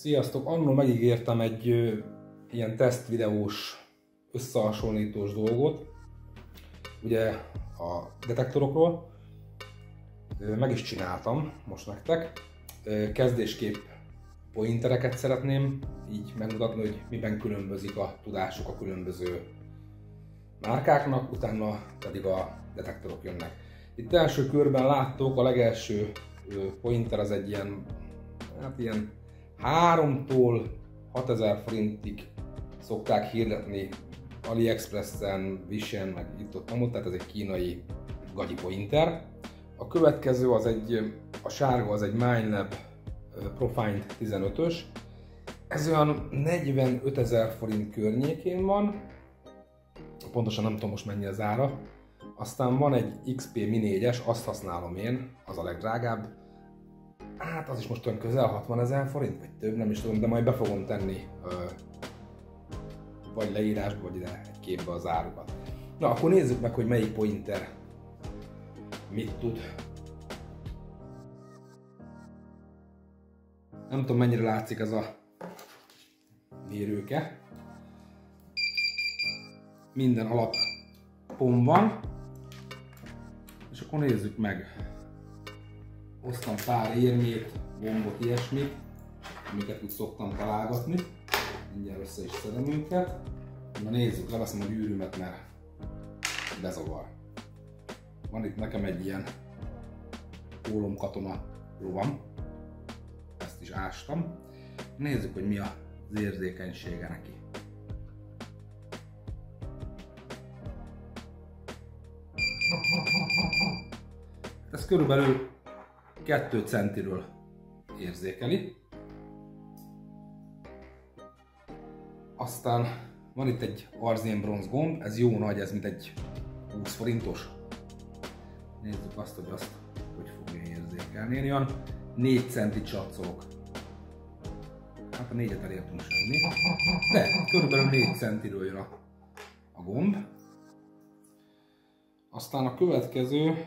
Sziasztok! Annól megígértem egy ilyen tesztvideós, összehasonlítós dolgot, ugye a detektorokról. Meg is csináltam most nektek. Kezdésképp pointereket szeretném így megmutatni, hogy miben különbözik a tudásuk a különböző márkáknak, utána pedig a detektorok jönnek. Itt első körben láttok, a legelső pointer az egy ilyen, hát ilyen 3-tól 6000 forintig szokták hirdetni AliExpressen, Wishen, meg itt-ott, tehát ez egy kínai gagyi pointer. A következő az a sárga az egy Minelab Profind 15-ös. Ez olyan 45 000 forint környékén van, pontosan nem tudom most mennyi az ára. Aztán van egy XP Mi 4-es, azt használom én, az a legdrágább. Hát az is most olyan közel 60 000 forint, vagy több, nem is tudom, de majd be fogom tenni vagy leírásba, vagy ide egy képbe az árukat. Na, akkor nézzük meg, hogy melyik pointer mit tud. Nem tudom, mennyire látszik ez a mérőke. Minden alapon van. És akkor nézzük meg. Hoztam pár érmét, gombot, ilyesmit, amiket úgy szoktam találgatni. Mindjárt össze is szedem őket. Na nézzük, leveszem a gyűrűmet, mert bezavar. Van itt nekem egy ilyen ólomkatona rovam. Ezt is ástam. Nézzük, hogy mi az érzékenysége neki. Ez körülbelül 2 centiről érzékeli. Aztán van itt egy arzénbronz gomb, ez jó nagy, ez mint egy 20 forintos. Nézzük azt, hogy fogja érzékelni. Én olyan 4 centi csatszolok. Hát a 4-et elértünk semmi. De körülbelül 4 centiről jön a gomb. Aztán a következő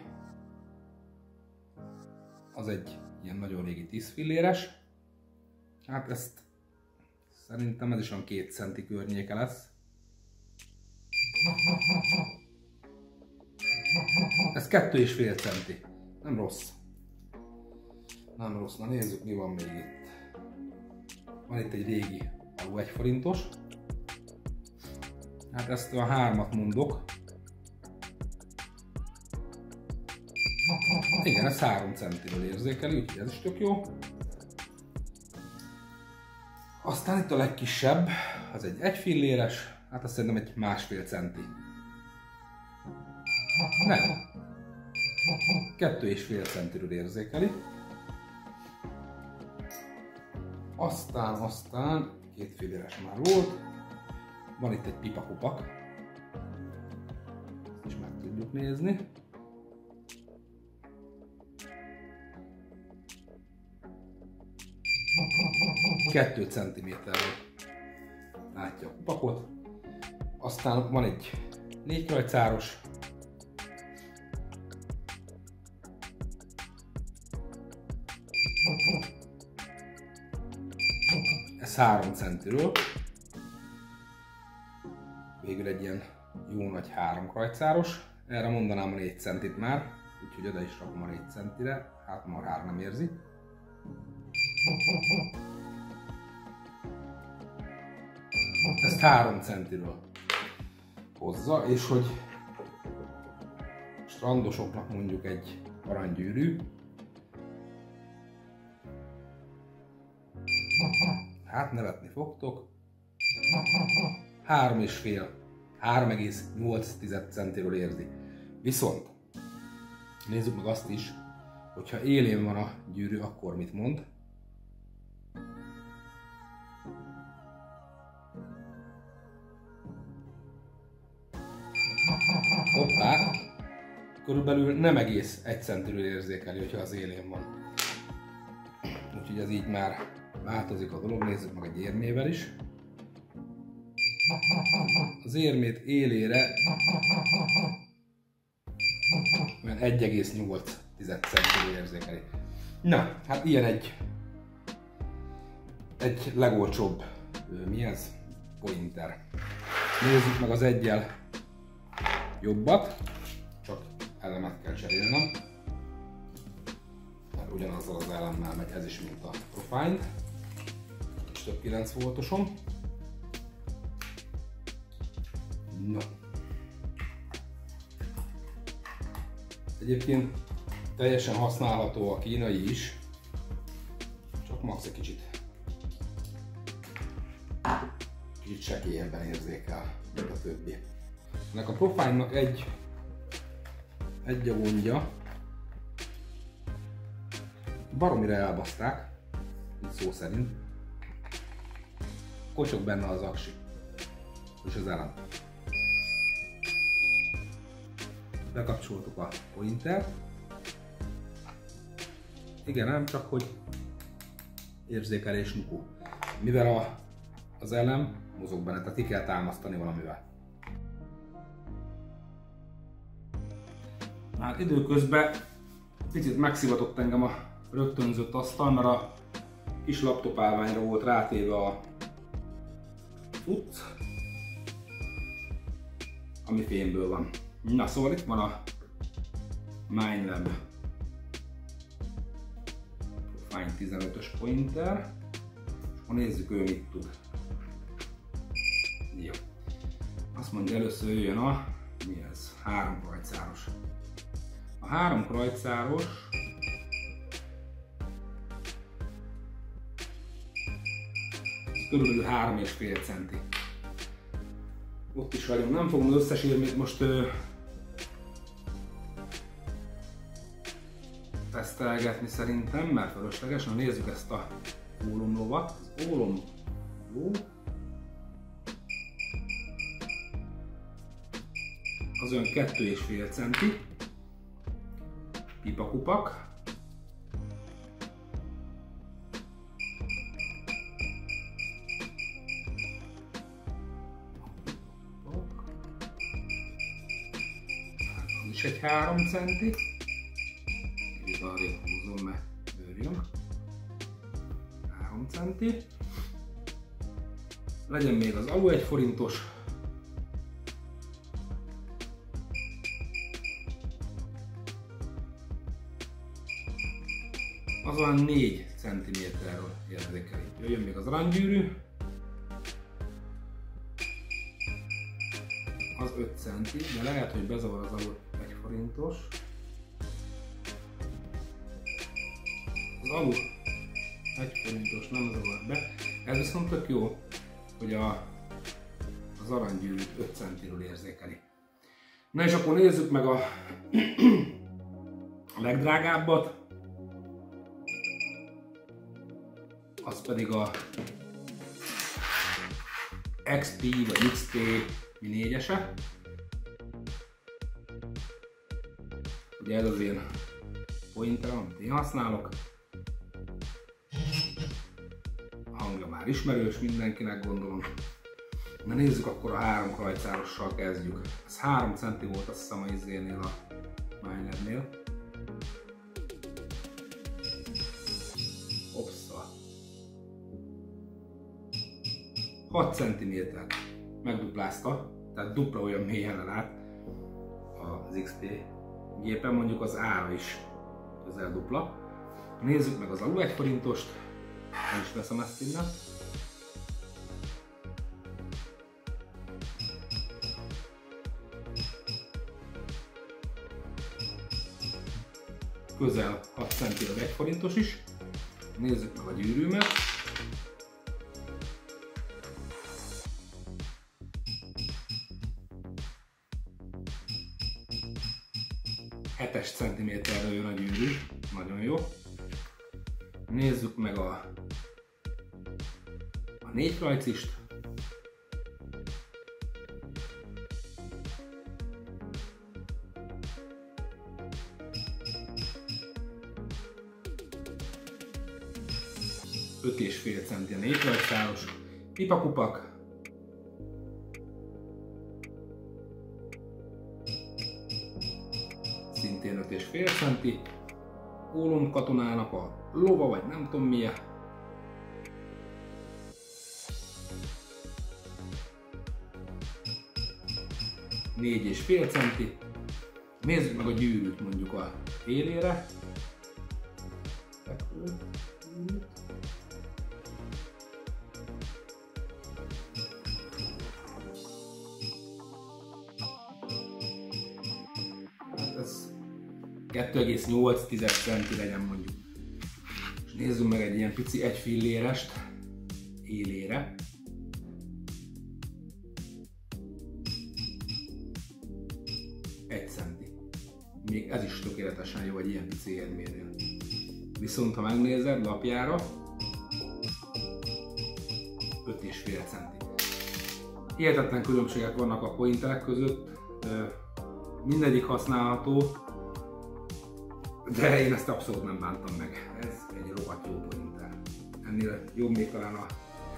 az egy ilyen nagyon régi 10 filléres. Hát ezt szerintem ez is olyan 2 centi környéke lesz. Ez 2,5 centi. Nem rossz. Nem rossz. Na nézzük, mi van még itt. Van itt egy régi alu 1 forintos. Hát ezt a 3-at mondok. Igen, ez 3 centiről érzékeli, úgyhogy ez is tök jó. Aztán itt a legkisebb, az egy 1 filléres, hát azt szerintem egy 1,5 centi. Nem. 2,5 centiről érzékeli. Aztán 2 filléres már volt. Van itt egy pipakupak. Ezt is meg tudjuk nézni. 2 centiméterről látja a kupakot. Aztán van egy 4 krajcáros. Ez 3 centiről. Végül egy ilyen jó nagy 3 krajcáros. Erre mondanám a 4 centit már, úgyhogy oda is rakom a 4 centire. Hát már nem érzi. Ezt 3 centiről hozza, és hogy strandosoknak mondjuk egy aranygyűrű. Hát nevetni fogtok. 3,8 centiről érzi. Viszont nézzük meg azt is, hogyha élén van a gyűrű, akkor mit mond? Hoppá! Körülbelül nem egész 1 centiről érzékeli, hogyha az élén van. Úgyhogy ez így már változik a dolog, nézzük meg egy érmével is. Az érmét élére olyan 1,8 centiről érzékeli. Na, hát ilyen egy egy legolcsóbb, mi ez? Pointer. Nézzük meg az eggyel jobbat, csak elemet kell cserélnem. Mert ugyanazzal az elemmel megy ez is, mint a Profine. És több 9 voltosom. No. Egyébként teljesen használható a kínai is, csak max egy kicsit sekélyebben érzékel, mint a többi. Ennek a Profine-nak egy a gondja, baromira elbaszták, így szó szerint. Kocsog benne az aksi és az elem. Bekapcsoltuk a pointert. Igen, nem csak hogy érzékelés nuku. Mivel az elem mozog benne, tehát ki kell támasztani valamivel. Hát időközben picit megszivatott engem a rögtönzött asztal, mert a kis laptop állványra volt rátéve a cucc, ami fémből van. Na szóval itt van a Minelab Profine 15-ös pointer, és akkor nézzük ő mit tud. Jó. Azt mondja, először jöjjön a, mi ez? 3 krajcáros. A 3 krajcáros körülbelül 3,5 centi. Ott is vagyunk, nem fogom az összes érmét most tesztelgetni szerintem, mert fölösleges. Na nézzük ezt a ólomlovat. Az ólomló az olyan 2,5 centi. Pipakupak. Az is egy 3 centi. Kicsit arrébb húzom, mert bőrjön. 3 centi. Legyen még az alu 1 forintos. Az olyan 4 cm-ről érzékeli. Jöjjön még az aranygyűrű. Az 5 centi, de lehet, hogy bezavar az alu 1 forintos. Az alu 1 forintos nem zavar be. Ez viszont tök jó, hogy az aranygyűrű 5 centiről érzékeli. Na és akkor nézzük meg a legdrágábbat. Az pedig a XP vagy XP Mi 4-ese. Ugye ez az én pointer, amit én használok. A hangja már ismerős mindenkinek, gondolom. Na nézzük, akkor a 3 krajcárossal kezdjük. Ez 3 centi volt, azt hiszem, a izénél, a Minelabnél. Opszal. 6 cm megduplázta, tehát dupla olyan mélyen elállt az XP gépen, mondjuk az ára is közel dupla. Nézzük meg az alu 1 forintost, el is veszem ezt innen. Közel 6 centi az 1 forintos is. Nézzük meg a gyűrűmet. Hetes centiméterre jön a gyűrű, nagyon jó. Nézzük meg a 4 rajcist. Öt és fél centi a 4 rajcáros. Pipakupak. Szintén 5,5 centi. Ólom katonának a lova, vagy nem tudom milyen. 4,5 cm. Nézzük meg a gyűrűt mondjuk a élére. Hát ez 2,8 cm legyen mondjuk. És nézzük meg egy ilyen pici 1 fillérest élére. Még ez is tökéletesen jó egy ilyen pici érménél. Viszont ha megnézed lapjára, 5,5 cm. Hihetetlen különbségek vannak a pointerek között, mindegyik használható, de én ezt abszolút nem bántam meg. Ez egy rohadt jó pointer. Ennél jobb még talán a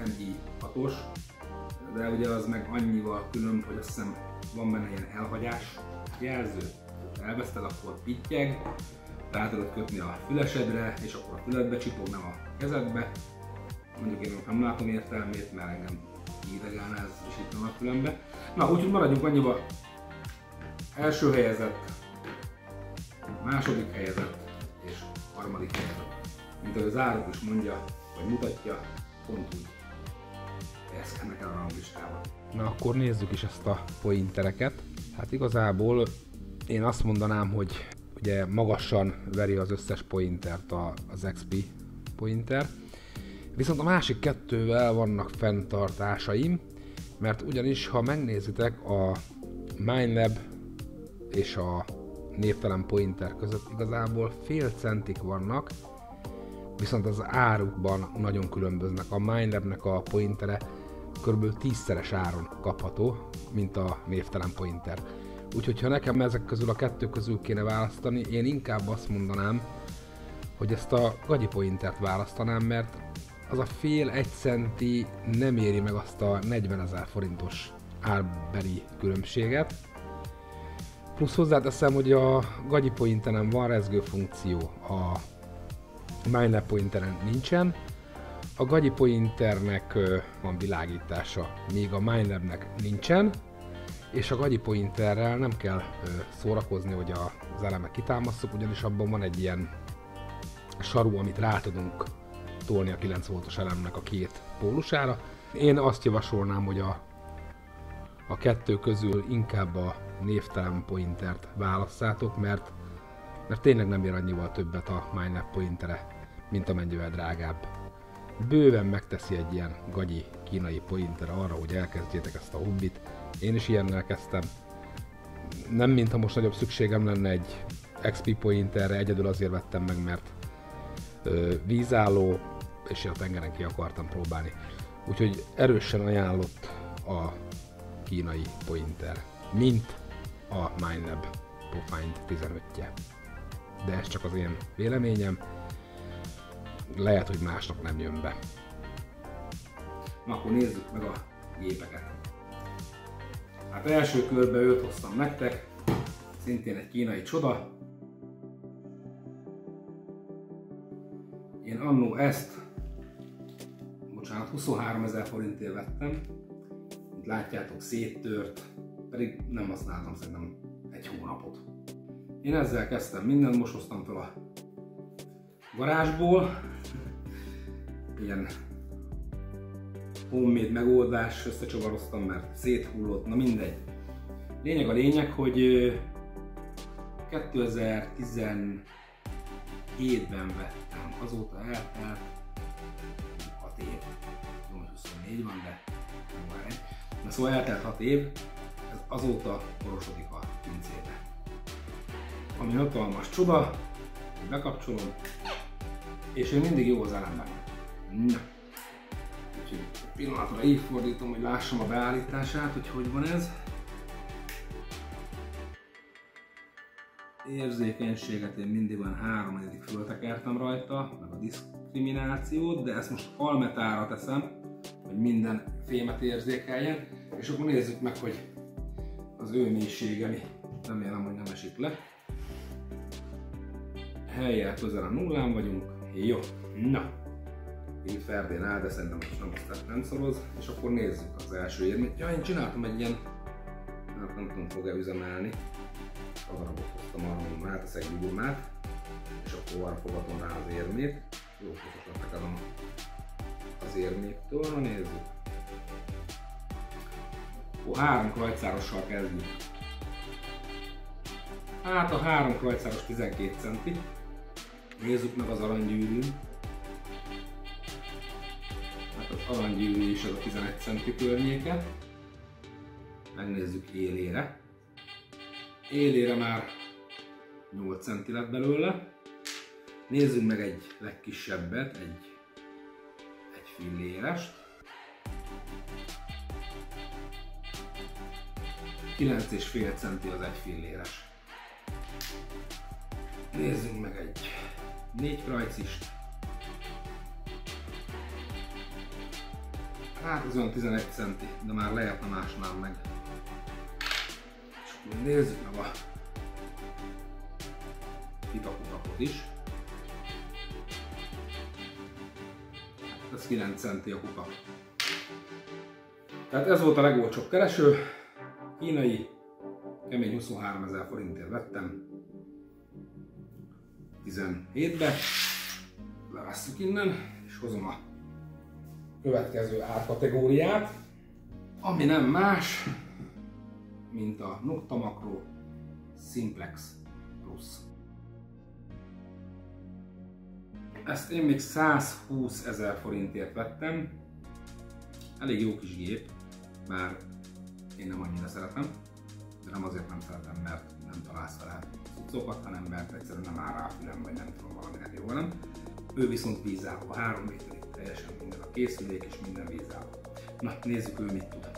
MI 6-os, de ugye az meg annyival különb, hogy azt hiszem van benne ilyen elhagyás jelző. Elveszted, akkor pittyeg, rá tudod kötni a fülesedre, és akkor a füledbe csipog, nem a kezedbe. Mondjuk én nem látom értelmét, mert engem idegán ez is itt van a fülembe. Na, úgyhogy maradjunk annyiba. Első helyezett, második helyezett és harmadik helyezett. Mint ahogy az árok is mondja, vagy mutatja, pont úgy helyezkednek el a ranglistába. Na, akkor nézzük is ezt a pointereket. Hát igazából én azt mondanám, hogy ugye magasan veri az összes pointert az XP pointer, viszont a másik kettővel vannak fenntartásaim, mert ugyanis ha megnézitek a Minelab és a névtelen pointer között igazából fél centik vannak, viszont az árukban nagyon különböznek. A Minelabnek a pointere kb. 10-szeres áron kapható, mint a névtelen pointer. Úgyhogy ha nekem ezek közül a kettő közül kéne választani, én inkább azt mondanám, hogy ezt a gagyi pointert választanám, mert az a fél 1 centi nem éri meg azt a 40 000 forintos árbeli különbséget. Plusz hozzáteszem, hogy a gagyi pointeren van rezgő funkció, a Minelab pointeren nincsen. A gagyi pointernek van világítása, míg a Minelabnek nincsen. És a gagyi pointerrel nem kell szórakozni, hogy az elemet kitámasztjuk, ugyanis abban van egy ilyen saru, amit rá tudunk tolni a 9 voltos elemnek a két pólusára. Én azt javasolnám, hogy a kettő közül inkább a névtelen pointert válasszátok, mert tényleg nem ér annyival többet a Minelab pointere, mint amennyivel drágább. Bőven megteszi egy ilyen gagyi kínai pointer arra, hogy elkezdjétek ezt a hobbit. Én is ilyennel kezdtem. Nem mintha most nagyobb szükségem lenne egy XP pointerre, egyedül azért vettem meg, mert vízálló, és a tengeren ki akartam próbálni. Úgyhogy erősen ajánlott a kínai pointer, mint a Minelab Profind 15-je. De ez csak az én véleményem. Lehet, hogy másnak nem jön be. Na, akkor nézzük meg a gépeket. Hát első körben őt hoztam nektek, szintén egy kínai csoda. Én annó ezt, 23 000 forintért vettem. Mint látjátok, széttört, pedig nem használtam szerintem egy hónapot. Én ezzel kezdtem mindent, most hoztam fel a garázsból. Ilyen homemade megoldás, összecsavaroztam, mert széthullott, na mindegy. Lényeg a lényeg, hogy 2017-ben vettem, azóta eltelt 6 év. Tudom, hogy 24 van, de nem már egy. Na szóval eltelt 6 év, ez azóta korosodik a pincébe. Ami hatalmas csoda, bekapcsolom, és én mindig jó az elemben. Na. Úgyhogy pillanatra így fordítom, hogy lássam a beállítását, hogy van ez. Érzékenységet én mindig olyan 3/4 föltekertem rajta, meg a diszkriminációt, de ezt most almetára teszem, hogy minden fémet érzékeljen, és akkor nézzük meg, hogy az ő mélysége, remélem, hogy nem esik le. Hellyel közel a nullán vagyunk, jó, na. Így Ferdén áll, de szerintem most nem azt rendszoroz, és akkor nézzük az első érményt. Ja, én csináltam egy ilyen hát nem tudom, fog-e üzemelni. A darabot hoztam arra, hogy ráteszek gyurmát, és akkor arra fogatom rá az érmét. Jó fogatot lekadom az érmétől, nézzük. Akkor 3 krajcárossal kezdjük. Hát a 3 krajcáros 12 centi. Nézzük meg az aranygyűrűn. Hát az aranygyűrű is az a 11 centi környéke. Megnézzük élére. Élére már 8 centi lett belőle. Nézzünk meg egy legkisebbet, egy fillérest. 9,5 centi az egy filléres. Nézzünk meg egy 4 krajcist. Hát ez olyan 11 centi, de már lehetne másnál meg. És akkor nézzük meg a pitakutakot is. Ez 9 centi a kuka. Tehát ez volt a legolcsóbb kereső. Kínai, kemény 23 000 forintért vettem. 17-be. Levesszük innen, és hozom a következő árkategóriát, ami nem más, mint a Nokta Makro Simplex Plus. Ezt én még 120 000 forintért vettem. Elég jó kis gép, bár én nem annyira szeretem, de nem azért nem szeretem, mert nem találsz vele cuccokat, hanem mert egyszerűen nem áll rá a fülem, vagy nem tudom, valaminek jó velem. Ő viszont vízálló, 3 méterig teljesen minden, a készülék és minden vízálló. Na, nézzük, ő mit tud.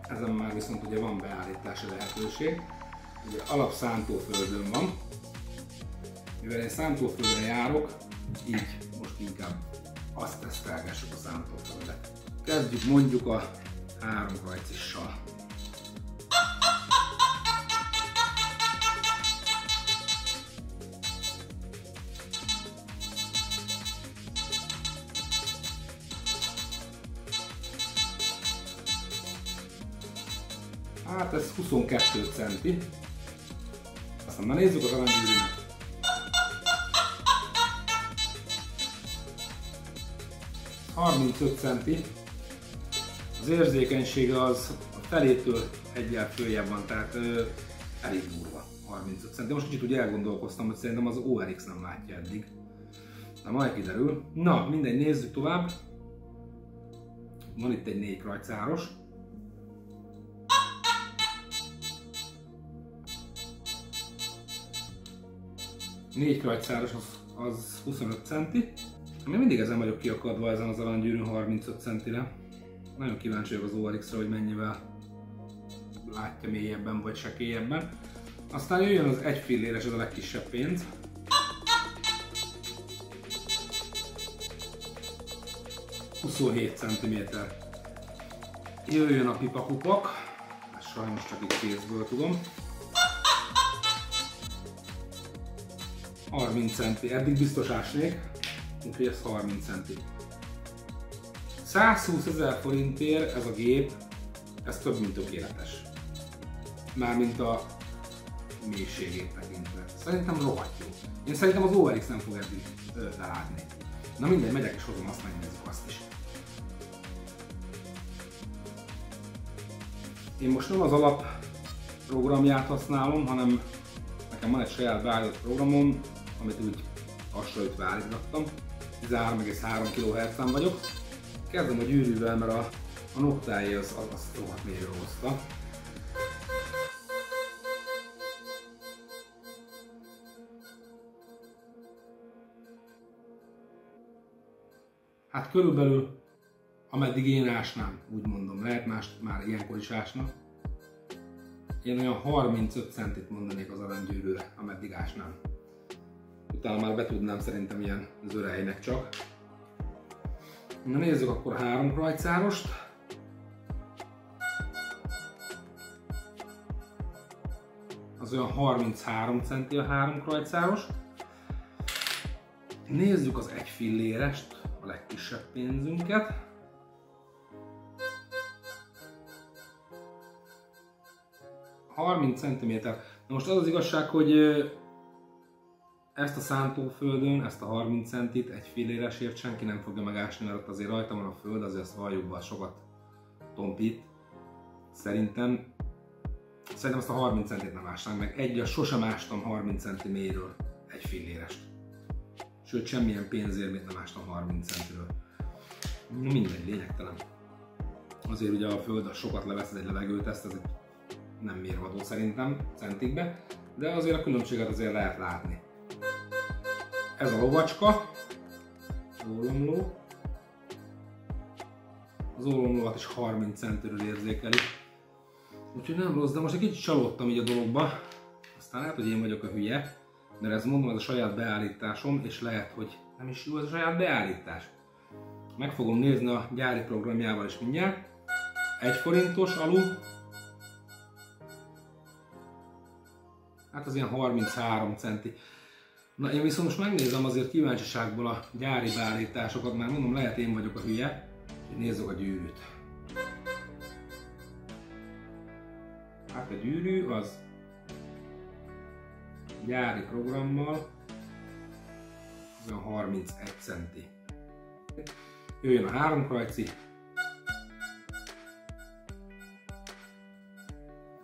Ezen már viszont ugye van beállítási lehetőség. Ugye alap szántóföldön van. Mivel én szántóföldre járok, így most inkább azt tesztelgessük a szántóföldet. Kezdjük mondjuk a 3 krajcissal. Hát ez 22 centi. Aztán már nézzük az aranygyűrűmet. – 35 centi. Az érzékenysége az a felétől egyel följebb van, tehát elég durva. 35 centi. Most kicsit úgy elgondolkoztam, hogy szerintem az ORX nem látja eddig. Na majd kiderül. Na, mindegy, nézzük tovább. Van itt egy 4 krajcáros. Négy krajcáros az 25 centi. Még mindig ezen vagyok kiakadva ezen az aranygyűrűn 35 centire. Nagyon kíváncsi vagyok az ORX-ra, hogy mennyivel látja mélyebben vagy sekélyebben. Aztán jöjjön az 1 filléres, ez a legkisebb pénz. ...27 cm. Jöjjön a pipakupak. Ezt sajnos csak itt kézből tudom. 30 centi. Eddig biztos ásnék. Úgyhogy ez 30 centi. 120 000 forintért ez a gép, ez több mint tökéletes. Mármint a mélységét tekintve. Szerintem rohadt jó. Én szerintem az ORX nem fog eddig belátni. Na mindegy, megyek és hozom, azt megnézzük azt is. Én most nem az alap programját használom, hanem nekem van egy saját beállított programom, amit úgy hasonlítva állítottam. 13,3 kHz-en vagyok. Kezdem a gyűrűvel, mert a noktáé az rohadt mélyre hozta. Hát körülbelül ameddig én ásnám, úgy mondom, lehet más már ilyenkor is ásnak. Én olyan 35 centit mondanék az aranygyűrűre, ameddig ásnám. Utána már betudnám szerintem ilyen zörejnek csak. Na nézzük akkor a 3 krajcárost. Az olyan 33 centi a 3 krajcáros. Nézzük az 1 fillérest, a legkisebb pénzünket. 30 cm. Na most az az igazság, hogy ezt a szántóföldön, ezt a 30 centit egy filléresért senki nem fogja megásni, mert ott azért rajta van a föld, azért azt valljuk, sokat tompít. Szerintem ezt a 30 centit nem ásnánk meg. Egyre sosem ástam 30 centi mélyről egy fillérest. Sőt, semmilyen pénzért még nem ástam 30 centiről. Mindegy, lényegtelen. Azért ugye a föld sokat levesz, egy levegőteszt, ez nem mérvadó szerintem centikbe, de azért a különbséget azért lehet látni. Ez a lovacska, ólomló. Az ólomlóat is 30 centiről érzékeli. Úgyhogy nem rossz, de most egy kicsit csalódtam így a dologba. Aztán lehet, hogy én vagyok a hülye, mert ez mondom, ez a saját beállításom, és lehet, hogy nem is jó ez a saját beállítás. Meg fogom nézni a gyári programjával is mindjárt. 1 forintos alu. Hát az ilyen 33 centi. Na én viszont most megnézem azért kíváncsiságból a gyári beállításokat, mert mondom, lehet én vagyok a hülye, hogy nézzük a gyűrűt. Hát a gyűrű az gyári programmal az olyan 31 centi. Jöjjön a 3 krajci.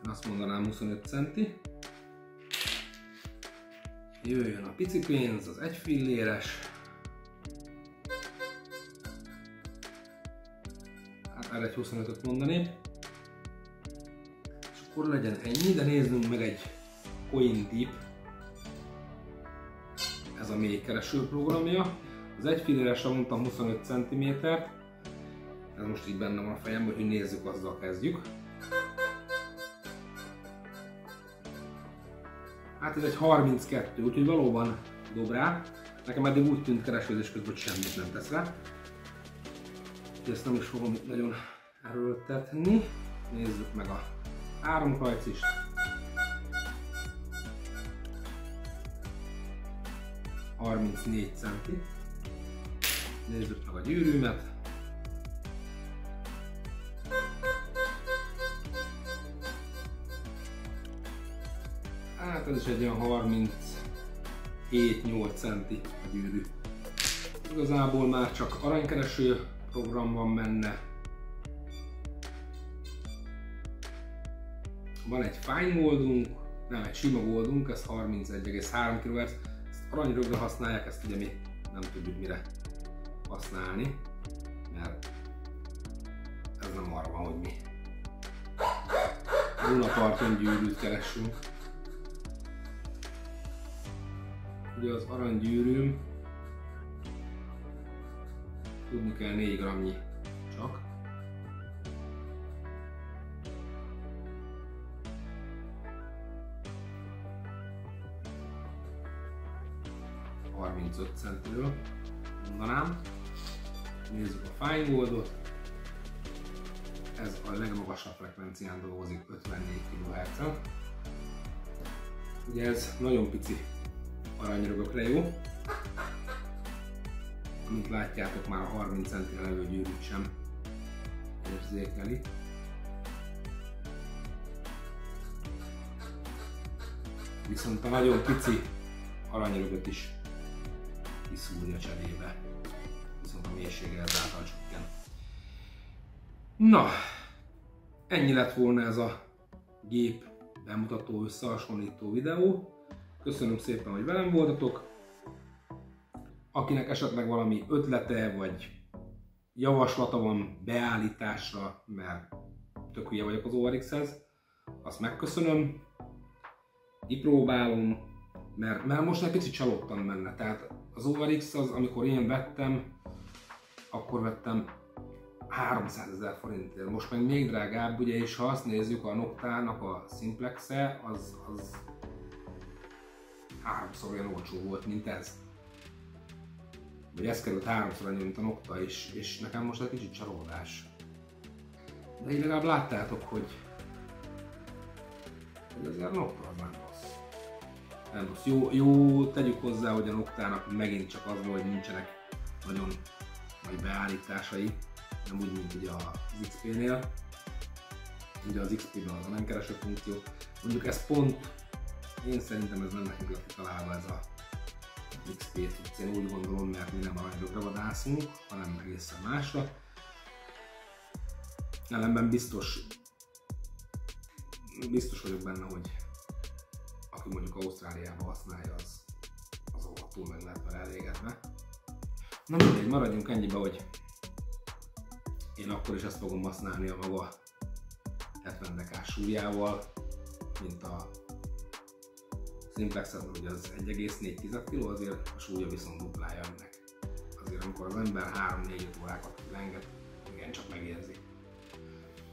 Én azt mondanám 25 centi. Jöjjön a pici pénz, az 1 filléres. Hát erre egy 25-öt mondani. És akkor legyen ennyi, de nézzünk meg egy CoinTip. Ez a mély kereső programja. Az 1 filléresre mondtam 25 cm. Ez most így benne van a fejemben, hogy nézzük, azzal kezdjük. Hát ez egy 32, úgyhogy valóban dob rá. Nekem eddig úgy tűnt keresődés közben, hogy semmit nem tesz rá. Ezt nem is fogom itt nagyon erőltetni. Nézzük meg a 3 krajcist. ...34 centi. Nézzük meg a gyűrűmet. Hát ez is egy olyan 37-8 centi a gyűrű. Igazából már csak aranykereső program van benne. Van egy fine goldunk, nem, egy sima goldunk, ez 31,3 kHz. Ezt aranyrögre használják, ezt ugye mi nem tudjuk mire használni, mert ez nem arra van, hogy mi Dunaparton gyűrűt keressünk. Ugye az aranygyűrűm, tudni kell 4 g-nyi csak. Centiről mondanám. Nézzük a fine goldot. Ez a legmagasabb frekvencián dolgozik, 54 kHz-en. Ugye ez nagyon pici aranyrögökre jó. Mint látjátok, már a 30 centire levő gyűrűt sem érzékeli. Viszont a nagyon pici aranyrögöt is kiszúrja cserébe, viszont a mélysége ezáltal csökken. Na, ennyi lett volna ez a gép bemutató, összehasonlító videó. Köszönöm szépen, hogy velem voltatok. Akinek esetleg valami ötlete vagy javaslata van beállításra, mert tök hülye vagyok az ORX-hez, azt megköszönöm. Kipróbálom, mert most egy picit csalódtam benne. Tehát az ORX az, amikor én vettem, akkor vettem 300 000 forintért. Most meg még drágább, ugye, és ha azt nézzük, a Noctának a Simplex-e, az 3-szor olyan olcsó volt, mint ez. Vagy ez került 3-szor annyi, mint a Nocta, és nekem most egy kicsit csalódás. De így legalább láttátok, hogy azért a Nocta az nem rossz. Nem rossz. Jó, tegyük hozzá, hogy a Noctának megint csak az, hogy nincsenek nagyon nagy beállításai, nem úgy, mint ugye az XP-nél. ugye az XP-ben az a nem kereső funkció. Mondjuk ez pont, én szerintem ez nem nekünk lett kitalálva ez a XP-t, én úgy gondolom, mert mi nem aranydögre vadászunk, hanem egészen másra. Ellenben biztos vagyok benne, hogy aki mondjuk Ausztráliában használja, az túl meg lehet vele elégedve. Na mindegy, maradjunk ennyibe, hogy én akkor is ezt fogom használni a maga 70 dekás súlyával, mint a Simplex, ugye az 1,4 kg, azért a súlya viszont duplája ennek. Azért amikor az ember 3-4 órákat lenget, igencsak megérzi.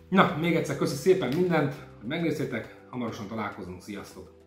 Na, még egyszer köszi szépen mindent, hogy megnéztétek, hamarosan találkozunk, sziasztok!